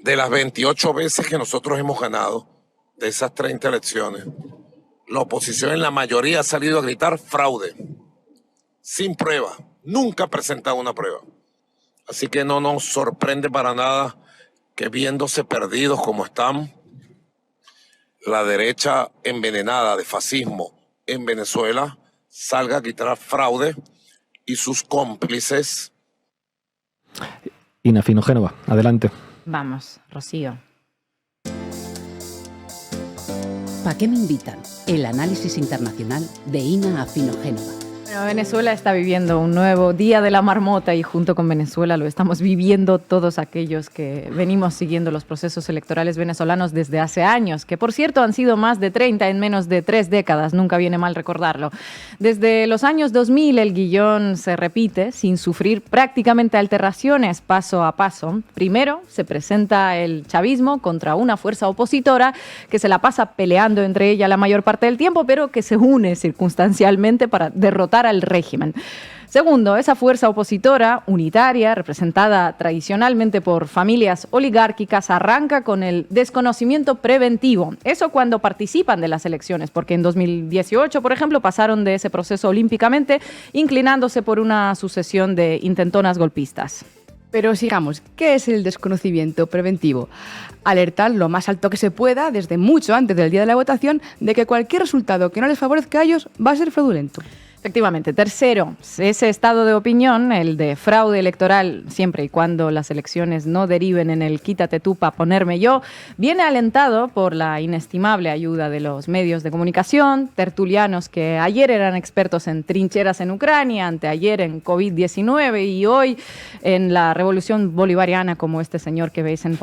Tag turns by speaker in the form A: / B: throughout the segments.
A: De las 28 veces que nosotros hemos ganado, de esas 30 elecciones, la oposición en la mayoría ha salido a gritar fraude, sin prueba, nunca ha presentado una prueba. Así que no nos sorprende para nada que, viéndose perdidos como están, la derecha envenenada de fascismo en Venezuela salga a gritar fraude y sus cómplices.
B: Ina Finogénova, adelante.
C: Vamos, Rocío.
D: ¿Para qué me invitan? El análisis internacional de Ina Finogénova.
C: Bueno, Venezuela está viviendo un nuevo Día de la Marmota y junto con Venezuela lo estamos viviendo todos aquellos que venimos siguiendo los procesos electorales venezolanos desde hace años, que por cierto han sido más de 30 en menos de 3 décadas, nunca viene mal recordarlo. Desde los años 2000 el guión se repite sin sufrir prácticamente alteraciones paso a paso. Primero se presenta el chavismo contra una fuerza opositora que se la pasa peleando entre ella la mayor parte del tiempo, pero que se une circunstancialmente para derrotar al régimen. Segundo, esa fuerza opositora unitaria, representada tradicionalmente por familias oligárquicas, arranca con el desconocimiento preventivo. Eso cuando participan de las elecciones, porque en 2018, por ejemplo, pasaron de ese proceso olímpicamente, inclinándose por una sucesión de intentonas golpistas.
E: Pero sigamos, ¿qué es el desconocimiento preventivo? Alertar lo más alto que se pueda, desde mucho antes del día de la votación, de que cualquier resultado que no les favorezca a ellos va a ser fraudulento.
C: Efectivamente. Tercero, ese estado de opinión, el de fraude electoral, siempre y cuando las elecciones no deriven en el quítate tú pa' ponerme yo, viene alentado por la inestimable ayuda de los medios de comunicación, tertulianos que ayer eran expertos en trincheras en Ucrania, anteayer en COVID-19 y hoy en la revolución bolivariana, como este señor que veis en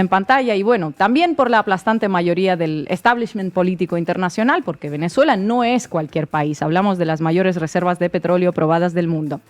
C: pantalla, y bueno, también por la aplastante mayoría del establishment político internacional, porque Venezuela no es cualquier país, hablamos de las mayores reservas de petróleo probadas del mundo.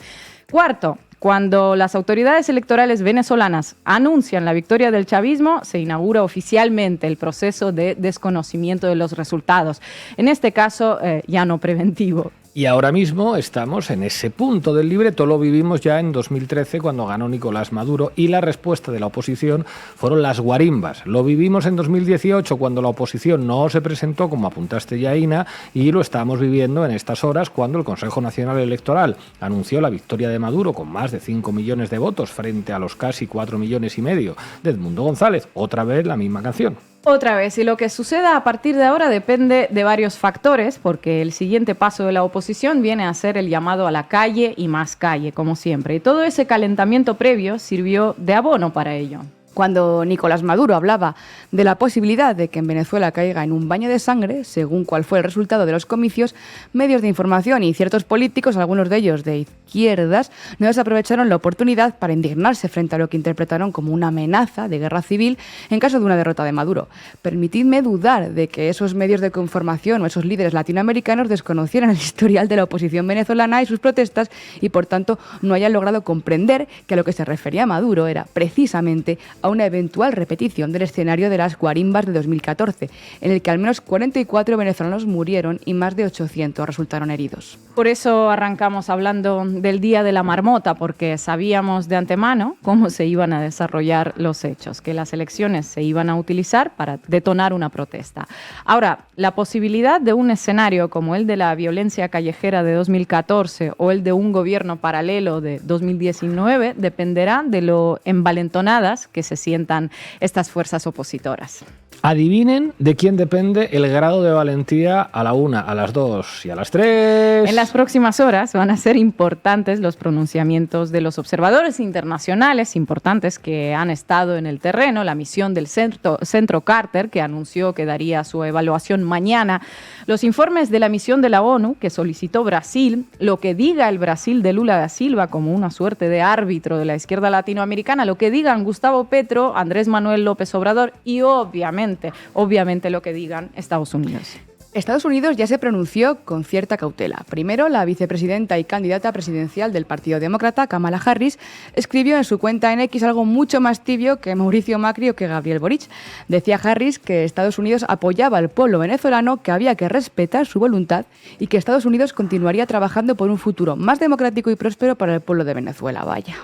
C: Cuarto, cuando las autoridades electorales venezolanas anuncian la victoria del chavismo, se inaugura oficialmente el proceso de desconocimiento de los resultados. En este caso, ya no preventivo.
B: Y ahora mismo estamos en ese punto del libreto. Lo vivimos ya en 2013 cuando ganó Nicolás Maduro y la respuesta de la oposición fueron las guarimbas. Lo vivimos en 2018 cuando la oposición no se presentó, como apuntaste ya, Ina, y lo estamos viviendo en estas horas cuando el Consejo Nacional Electoral anunció la victoria de Maduro con más de 5 millones de votos frente a los casi 4,5 millones de Edmundo González. Otra vez la misma canción.
C: Otra vez, y lo que suceda a partir de ahora depende de varios factores, porque el siguiente paso de la oposición viene a ser el llamado a la calle y más calle, como siempre. Y todo ese calentamiento previo sirvió de abono para ello.
E: Cuando Nicolás Maduro hablaba de la posibilidad de que en Venezuela caiga en un baño de sangre, según cuál fue el resultado de los comicios, medios de información y ciertos políticos, algunos de ellos de izquierdas, no desaprovecharon la oportunidad para indignarse frente a lo que interpretaron como una amenaza de guerra civil en caso de una derrota de Maduro. Permitidme dudar de que esos medios de información o esos líderes latinoamericanos desconocieran el historial de la oposición venezolana y sus protestas y, por tanto, no hayan logrado comprender que a lo que se refería Maduro era precisamente a una eventual repetición del escenario de las guarimbas de 2014, en el que al menos 44 venezolanos murieron y más de 800 resultaron heridos.
C: Por eso arrancamos hablando del Día de la Marmota, porque sabíamos de antemano cómo se iban a desarrollar los hechos, que las elecciones se iban a utilizar para detonar una protesta. Ahora, la posibilidad de un escenario como el de la violencia callejera de 2014 o el de un gobierno paralelo de 2019 dependerá de lo envalentonadas que se sientan estas fuerzas opositoras.
B: Adivinen de quién depende el grado de valentía a la 1, a las 2 y a las 3.
C: En las próximas horas van a ser importantes los pronunciamientos de los observadores internacionales importantes que han estado en el terreno, la misión del Centro Carter, que anunció que daría su evaluación mañana, los informes de la misión de la ONU que solicitó Brasil, lo que diga el Brasil de Lula da Silva como una suerte de árbitro de la izquierda latinoamericana, lo que digan Gustavo Petro, Andrés Manuel López Obrador y obviamente lo que digan Estados Unidos.
E: Estados Unidos ya se pronunció con cierta cautela. Primero, la vicepresidenta y candidata presidencial del Partido Demócrata, Kamala Harris, escribió en su cuenta en X algo mucho más tibio que Mauricio Macri o que Gabriel Boric. Decía Harris que Estados Unidos apoyaba al pueblo venezolano, que había que respetar su voluntad y que Estados Unidos continuaría trabajando por un futuro más democrático y próspero para el pueblo de Venezuela. Vaya.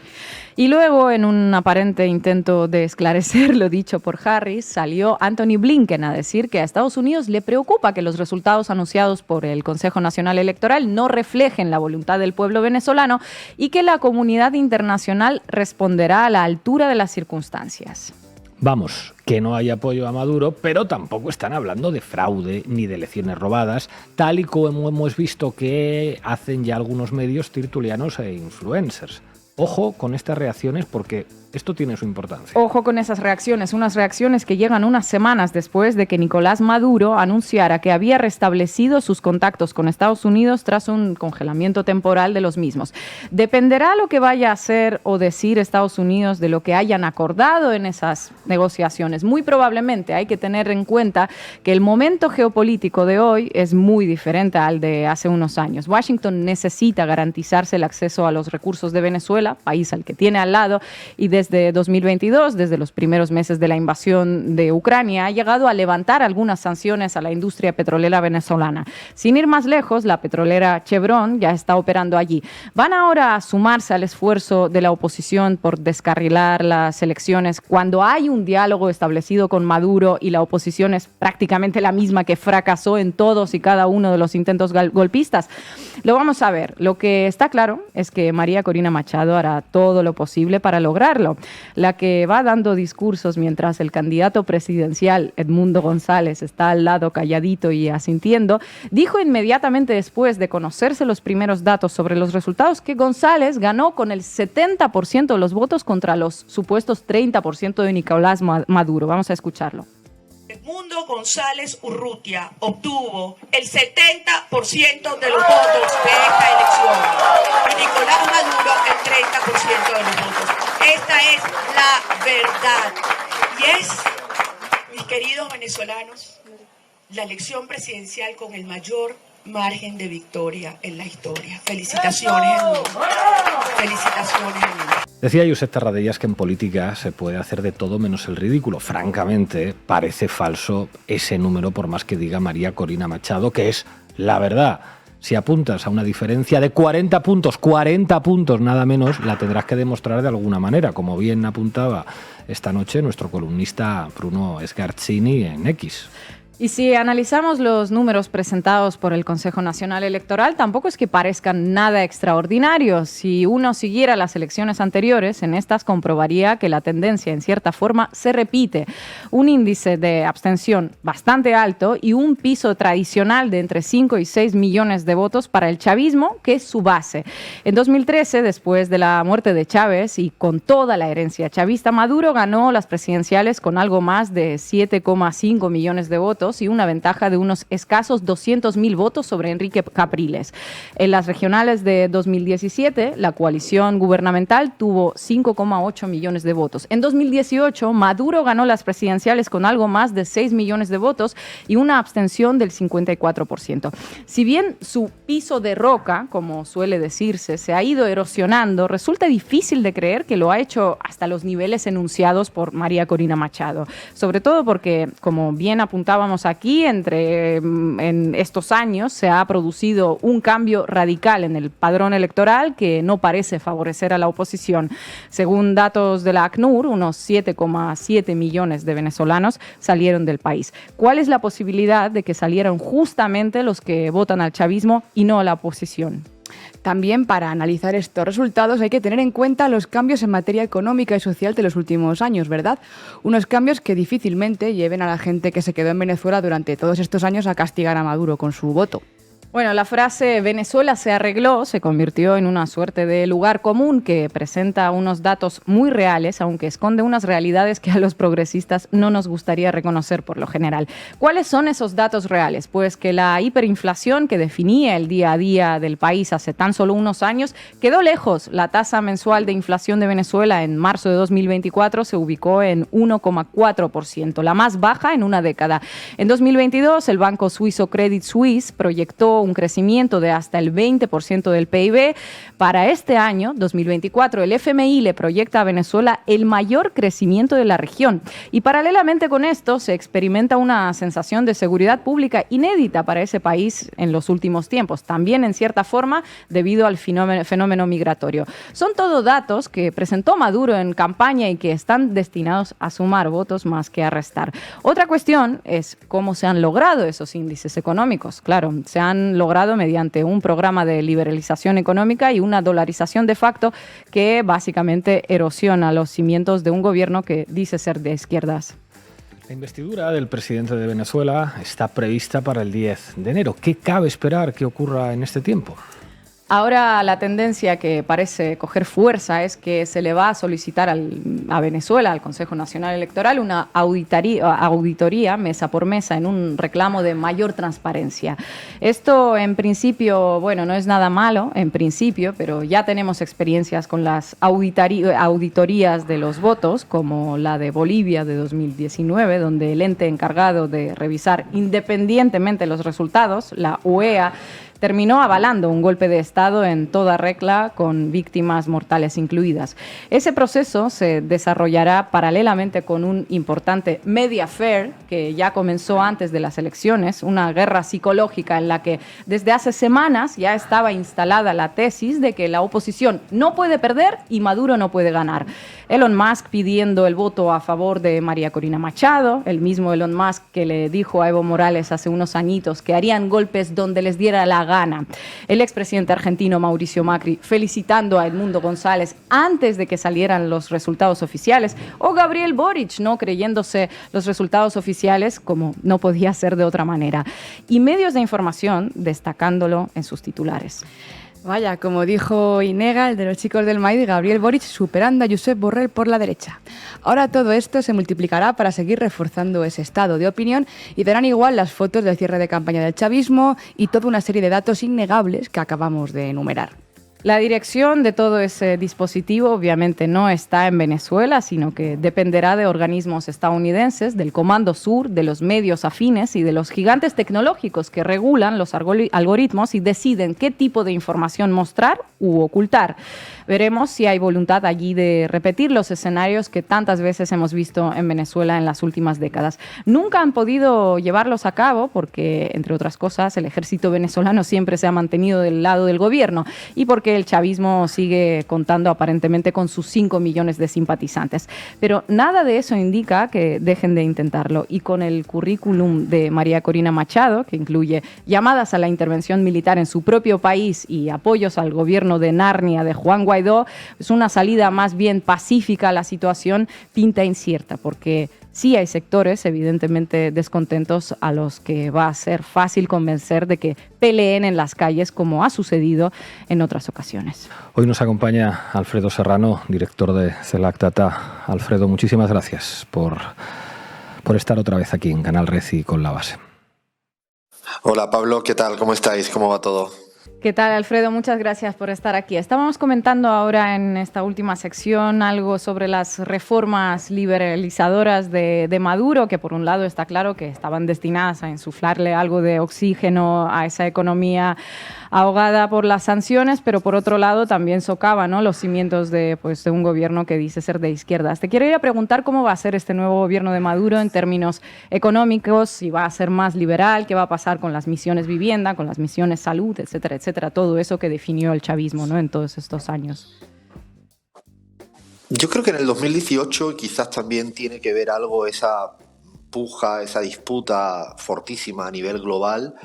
C: Y luego, en un aparente intento de esclarecer lo dicho por Harris, salió Anthony Blinken a decir que a Estados Unidos le preocupa que los resultados anunciados por el Consejo Nacional Electoral no reflejen la voluntad del pueblo venezolano y que la comunidad internacional responderá a la altura de las circunstancias.
B: Vamos, que no hay apoyo a Maduro, pero tampoco están hablando de fraude ni de elecciones robadas, tal y como hemos visto que hacen ya algunos medios tertulianos e influencers. Ojo con estas reacciones porque esto tiene su importancia.
C: Ojo con esas reacciones, unas reacciones que llegan unas semanas después de que Nicolás Maduro anunciara que había restablecido sus contactos con Estados Unidos tras un congelamiento temporal de los mismos. Dependerá lo que vaya a hacer o decir Estados Unidos de lo que hayan acordado en esas negociaciones. Muy probablemente hay que tener en cuenta que el momento geopolítico de hoy es muy diferente al de hace unos años. Washington necesita garantizarse el acceso a los recursos de Venezuela, país al que tiene al lado, y desde 2022, desde los primeros meses de la invasión de Ucrania, ha llegado a levantar algunas sanciones a la industria petrolera venezolana. Sin ir más lejos, la petrolera Chevron ya está operando allí. Van ahora a sumarse al esfuerzo de la oposición por descarrilar las elecciones cuando hay un diálogo establecido con Maduro y la oposición es prácticamente la misma que fracasó en todos y cada uno de los intentos golpistas. Lo vamos a ver. Lo que está claro es que María Corina Machado hará todo lo posible para lograrlo. La que va dando discursos mientras el candidato presidencial Edmundo González está al lado calladito y asintiendo, dijo inmediatamente después de conocerse los primeros datos sobre los resultados que González ganó con el 70% de los votos contra los supuestos 30% de Nicolás Maduro. Vamos a escucharlo.
F: Edmundo González Urrutia obtuvo el 70% de los votos de esta elección y Nicolás Maduro el 30% de los votos. Esta es la verdad y es, mis queridos venezolanos, la elección presidencial con el mayor margen de victoria en la historia. Felicitaciones, Edmundo. Felicitaciones, Edmundo.
B: Decía Josep Tarradellas que en política se puede hacer de todo menos el ridículo. Francamente, parece falso ese número, por más que diga María Corina Machado, que es la verdad. Si apuntas a una diferencia de 40 puntos nada menos, la tendrás que demostrar de alguna manera, como bien apuntaba esta noche nuestro columnista Bruno Sgarcini en X.
C: Y si analizamos los números presentados por el Consejo Nacional Electoral, tampoco es que parezcan nada extraordinarios. Si uno siguiera las elecciones anteriores, en estas comprobaría que la tendencia, en cierta forma, se repite. Un índice de abstención bastante alto y un piso tradicional de entre 5 y 6 millones de votos para el chavismo, que es su base. En 2013, después de la muerte de Chávez y con toda la herencia chavista, Maduro ganó las presidenciales con algo más de 7,5 millones de votos y una ventaja de unos escasos 200.000 votos sobre Enrique Capriles. En las regionales de 2017, la coalición gubernamental tuvo 5,8 millones de votos. En 2018, Maduro ganó las presidenciales con algo más de 6 millones de votos y una abstención del 54%. Si bien su piso de roca, como suele decirse, se ha ido erosionando, resulta difícil de creer que lo ha hecho hasta los niveles enunciados por María Corina Machado. Sobre todo porque, como bien apuntábamos aquí, en estos años se ha producido un cambio radical en el padrón electoral que no parece favorecer a la oposición. Según datos de la ACNUR, unos 7,7 millones de venezolanos salieron del país. ¿Cuál es la posibilidad de que salieran justamente los que votan al chavismo y no a la oposición?
E: También para analizar estos resultados hay que tener en cuenta los cambios en materia económica y social de los últimos años, ¿verdad? Unos cambios que difícilmente lleven a la gente que se quedó en Venezuela durante todos estos años a castigar a Maduro con su voto.
C: Bueno, la frase Venezuela se arregló se convirtió en una suerte de lugar común que presenta unos datos muy reales, aunque esconde unas realidades que a los progresistas no nos gustaría reconocer por lo general. ¿Cuáles son esos datos reales? Pues que la hiperinflación que definía el día a día del país hace tan solo unos años quedó lejos. La tasa mensual de inflación de Venezuela en marzo de 2024 se ubicó en 1,4%, la más baja en una década. En 2022, el banco suizo Credit Suisse proyectó un crecimiento de hasta el 20% del PIB. Para este año, 2024, el FMI le proyecta a Venezuela el mayor crecimiento de la región. Y paralelamente con esto, se experimenta una sensación de seguridad pública inédita para ese país en los últimos tiempos, también en cierta forma debido al fenómeno migratorio. Son todo datos que presentó Maduro en campaña y que están destinados a sumar votos más que a restar. Otra cuestión es cómo se han logrado esos índices económicos. Claro, se han logrado mediante un programa de liberalización económica y una dolarización de facto que básicamente erosiona los cimientos de un gobierno que dice ser de izquierdas.
B: La investidura del presidente de Venezuela está prevista para el 10 de enero. ¿Qué cabe esperar que ocurra en este tiempo?
C: Ahora la tendencia que parece coger fuerza es que se le va a solicitar a Venezuela, al Consejo Nacional Electoral, una auditoría mesa por mesa en un reclamo de mayor transparencia. Esto en principio, bueno, no es nada malo en principio, pero ya tenemos experiencias con las auditorías de los votos, como la de Bolivia de 2019, donde el ente encargado de revisar independientemente los resultados, la OEA, terminó avalando un golpe de Estado en toda regla, con víctimas mortales incluidas. Ese proceso se desarrollará paralelamente con un importante media fair que ya comenzó antes de las elecciones, una guerra psicológica en la que desde hace semanas ya estaba instalada la tesis de que la oposición no puede perder y Maduro no puede ganar. Elon Musk pidiendo el voto a favor de María Corina Machado, el mismo Elon Musk que le dijo a Evo Morales hace unos añitos que harían golpes donde les diera la gana. El expresidente argentino Mauricio Macri felicitando a Edmundo González antes de que salieran los resultados oficiales, o Gabriel Boric no creyéndose los resultados oficiales como no podía ser de otra manera. Y medios de información destacándolo en sus titulares.
E: Vaya, como dijo Inega, el de los chicos del maíz, Gabriel Boric superando a Josep Borrell por la derecha. Ahora todo esto se multiplicará para seguir reforzando ese estado de opinión y verán igual las fotos del cierre de campaña del chavismo y toda una serie de datos innegables que acabamos de enumerar.
C: La dirección de todo ese dispositivo obviamente no está en Venezuela, sino que dependerá de organismos estadounidenses, del Comando Sur, de los medios afines y de los gigantes tecnológicos que regulan los algoritmos y deciden qué tipo de información mostrar u ocultar. Veremos si hay voluntad allí de repetir los escenarios que tantas veces hemos visto en Venezuela en las últimas décadas. Nunca han podido llevarlos a cabo porque, entre otras cosas, el ejército venezolano siempre se ha mantenido del lado del gobierno y porque el chavismo sigue contando aparentemente con sus 5 millones de simpatizantes. Pero nada de eso indica que dejen de intentarlo. Y con el currículum de María Corina Machado, que incluye llamadas a la intervención militar en su propio país y apoyos al gobierno de Narnia de Juan Guaidó, es una salida más bien pacífica a la situación, pinta incierta, porque sí hay sectores evidentemente descontentos a los que va a ser fácil convencer de que peleen en las calles como ha sucedido en otras ocasiones.
B: Hoy nos acompaña Alfredo Serrano, director de CELAC Data. Alfredo, muchísimas gracias por estar otra vez aquí en Canal Red y con La Base.
G: Hola Pablo, ¿qué tal? ¿Cómo estáis? ¿Cómo va todo?
C: ¿Qué tal, Alfredo? Muchas gracias por estar aquí. Estábamos comentando ahora en esta última sección algo sobre las reformas liberalizadoras de Maduro, que por un lado está claro que estaban destinadas a insuflarle algo de oxígeno a esa economía ahogada por las sanciones, pero por otro lado también socava, ¿no?, los cimientos de un gobierno que dice ser de izquierdas. Te quiero ir a preguntar cómo va a ser este nuevo gobierno de Maduro en términos económicos, si va a ser más liberal, qué va a pasar con las misiones vivienda, con las misiones salud, etcétera, etcétera, todo eso que definió el chavismo, ¿no?, en todos estos años.
G: Yo creo que en el 2018 quizás también tiene que ver algo esa puja, esa disputa fortísima a nivel global.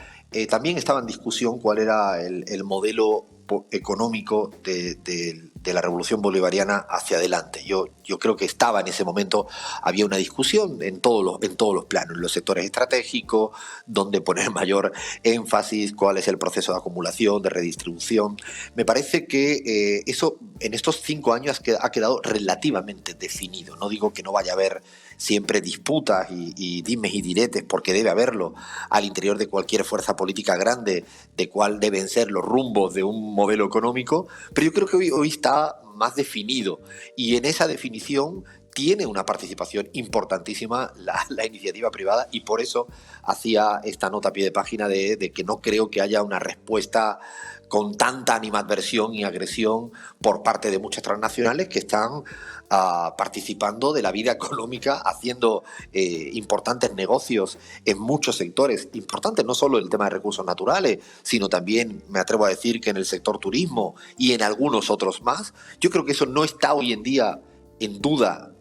G: También estaba en discusión cuál era el modelo económico de la revolución bolivariana hacia adelante. Yo creo que estaba en ese momento, había una discusión en todos los planos, en los sectores estratégicos, dónde poner mayor énfasis, cuál es el proceso de acumulación, de redistribución. Me parece que eso en estos 5 años ha quedado relativamente definido. No digo que no vaya a haber siempre disputas y dimes y diretes, porque debe haberlo al interior de cualquier fuerza política grande, de cuál deben ser los rumbos de un modelo económico, pero yo creo que hoy está más definido, y en esa definición tiene una participación importantísima la iniciativa privada, y por eso hacía esta nota a pie de página de que no creo que haya una respuesta con tanta animadversión y agresión por parte de muchas transnacionales que están participando de la vida económica, haciendo importantes negocios en muchos sectores importantes, no solo el tema de recursos naturales, sino también, me atrevo a decir, que en el sector turismo y en algunos otros más. Yo creo que eso no está hoy en día en duda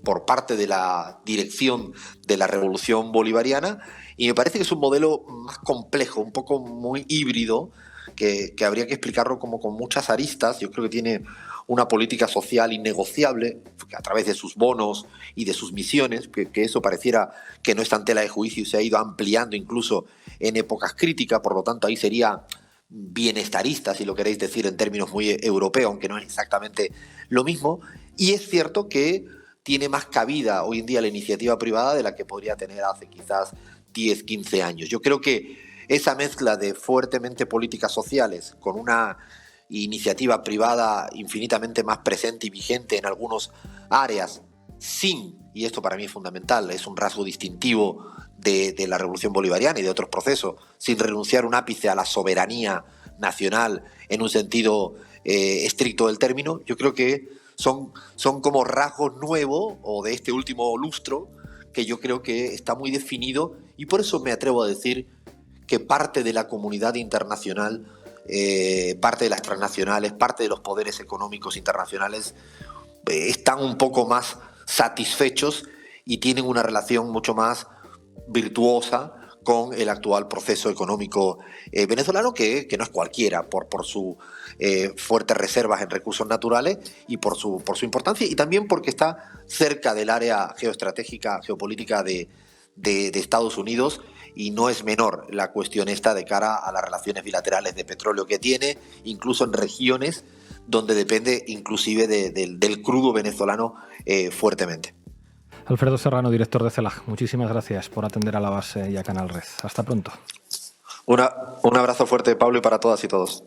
G: por parte de la dirección de la revolución bolivariana, y me parece que es un modelo más complejo, un poco muy híbrido, que habría que explicarlo como con muchas aristas. Yo creo que tiene una política social innegociable a través de sus bonos y de sus misiones, que eso pareciera que no está en tela de juicio y se ha ido ampliando incluso en épocas críticas. Por lo tanto, ahí sería bienestarista, si lo queréis decir en términos muy europeos, aunque no es exactamente lo mismo. Y es cierto que tiene más cabida hoy en día la iniciativa privada de la que podría tener hace quizás 10, 15 años. Yo creo que esa mezcla de fuertemente políticas sociales con una iniciativa privada infinitamente más presente y vigente en algunas áreas, y esto para mí es fundamental, es un rasgo distintivo de la revolución bolivariana y de otros procesos, sin renunciar un ápice a la soberanía nacional en un sentido estricto del término. Yo creo que son como rasgos nuevos, o de este último lustro, que yo creo que está muy definido, y por eso me atrevo a decir que parte de la comunidad internacional, parte de las transnacionales, parte de los poderes económicos internacionales están un poco más satisfechos y tienen una relación mucho más virtuosa con el actual proceso económico venezolano, que no es cualquiera, por sus fuertes reservas en recursos naturales y por su importancia, y también porque está cerca del área geoestratégica, geopolítica de Estados Unidos, y no es menor la cuestión esta de cara a las relaciones bilaterales de petróleo que tiene, incluso en regiones donde depende inclusive del crudo venezolano fuertemente.
B: Alfredo Serrano, director de CELAG, muchísimas gracias por atender a La Base y a Canal Red. Hasta pronto.
G: Un abrazo fuerte, Pablo, y para todas y todos.